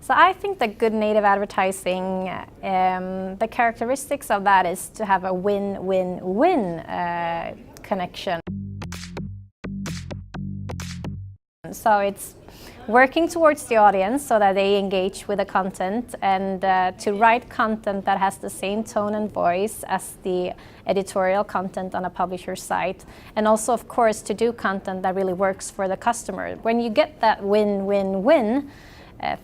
So I think that good native advertising, the characteristics of that is to have a win-win-win connection. So it's working towards the audience so that they engage with the content, and to write content that has the same tone and voice as the editorial content on a publisher site, and also of course to do content that really works for the customer. When you get that win-win-win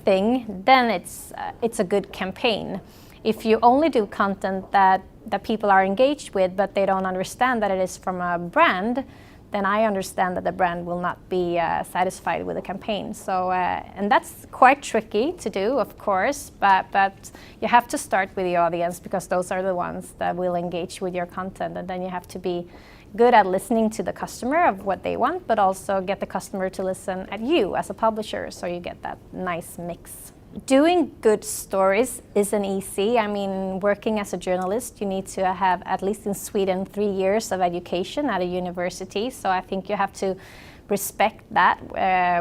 thing, then it's a good campaign. If you only do content that people are engaged with but they don't understand that it is from a brand, then I understand that the brand will not be satisfied with the campaign. So, and that's quite tricky to do, of course, but you have to start with the audience because those are the ones that will engage with your content, and then you have to be good at listening to the customer of what they want, but also get the customer to listen at you as a publisher, so you get that nice mix. Doing good stories isn't easy. I mean, working as a journalist, you need to have, at least in Sweden, 3 years of education at a university. So I think you have to respect that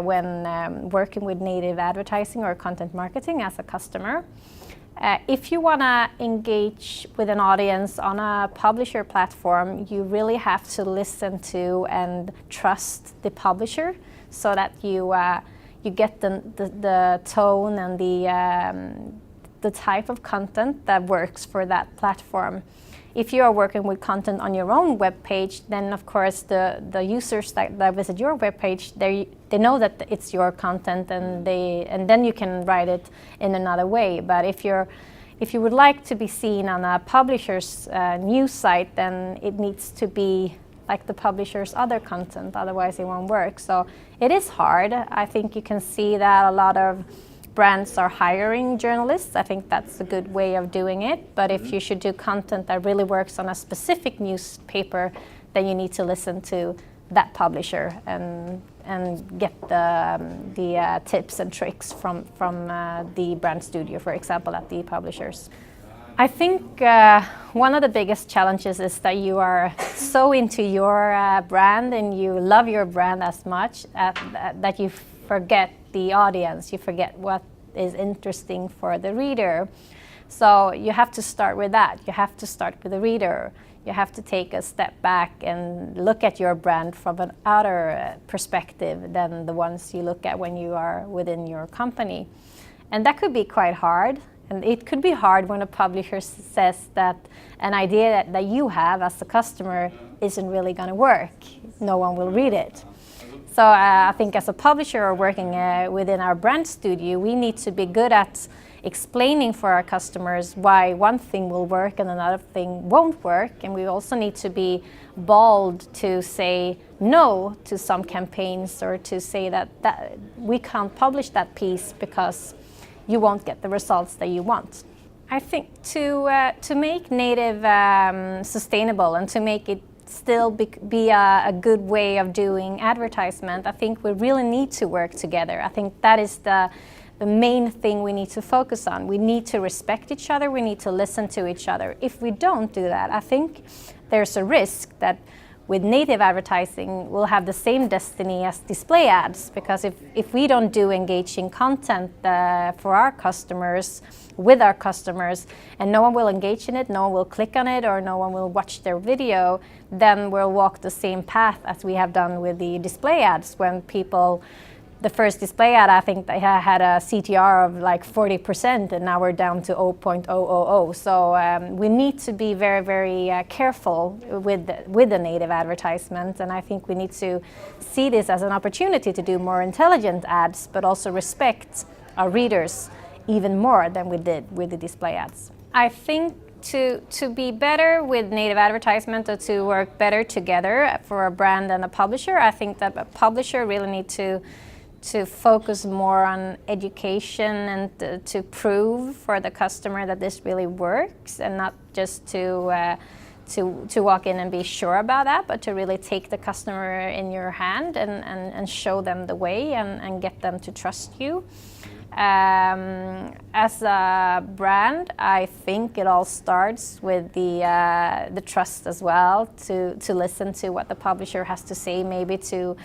when working with native advertising or content marketing as a customer. If you want to engage with an audience on a publisher platform, you really have to listen to and trust the publisher so that you get the tone and the type of content that works for that platform. If you are working with content on your own web page, then of course the users that visit your web page, they know that it's your content, and then you can write it in another way. But if you would like to be seen on a publisher's news site, then it needs to be like the publisher's other content, otherwise it won't work. So it is hard. I think you can see that a lot of brands are hiring journalists. I think that's a good way of doing it. But if you should do content that really works on a specific newspaper, then you need to listen to that publisher and get the tips and tricks from the brand studio, for example, at the publishers. I think one of the biggest challenges is that you are so into your brand and you love your brand as much that you forget the audience, you forget what is interesting for the reader. So you have to start with that. You have to start with the reader. You have to take a step back and look at your brand from an outer perspective than the ones you look at when you are within your company. And that could be quite hard. And it could be hard when a publisher says that an idea that you have as a customer isn't really going to work. No one will read it. So I think as a publisher or working within our brand studio, we need to be good at explaining for our customers why one thing will work and another thing won't work. And we also need to be bold to say no to some campaigns, or to say that we can't publish that piece because you won't get the results that you want. I think to make native sustainable and to make it still be a good way of doing advertisement, I think we really need to work together. I think that is the main thing we need to focus on. We need to respect each other, we need to listen to each other. If we don't do that, I think there's a risk that with native advertising we'll have the same destiny as display ads, because if we don't do engaging content for our customers, with our customers, and no one will engage in it, no one will click on it, or no one will watch their video, then we'll walk the same path as we have done with the display ads. When people, the first display ad, I think they had a CTR of like 40%, and now we're down to 0.000. So we need to be very, very careful with the native advertisement, and I think we need to see this as an opportunity to do more intelligent ads, but also respect our readers even more than we did with the display ads. I think to be better with native advertisement, or to work better together for a brand and a publisher, I think that a publisher really need to focus more on education and to prove for the customer that this really works, and not just to walk in and be sure about that, but to really take the customer in your hand and show them the way and get them to trust you. As a brand, I think it all starts with the trust as well, to listen to what the publisher has to say, maybe to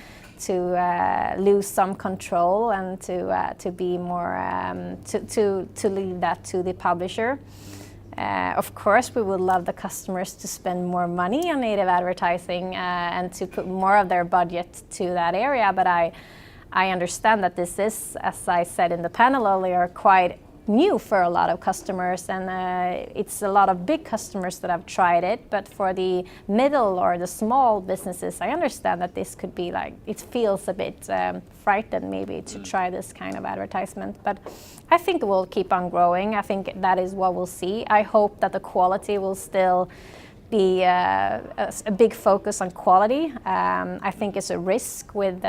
lose some control and to be more to leave that to the publisher. Of course, we would love the customers to spend more money on native advertising and to put more of their budget to that area, but I understand that this is, as I said in the panel earlier, quite new for a lot of customers, and it's a lot of big customers that have tried it, but for the middle or the small businesses, I understand that this could be like, it feels a bit frightened maybe to try this kind of advertisement, but I think it will keep on growing. I think that is what we'll see. I hope that the quality will still be a big focus on quality. I think it's a risk with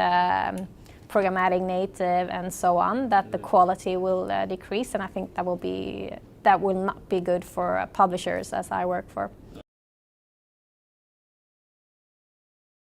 programmatic native and so on, that the quality will decrease, and I think that will not be good for publishers as I work for.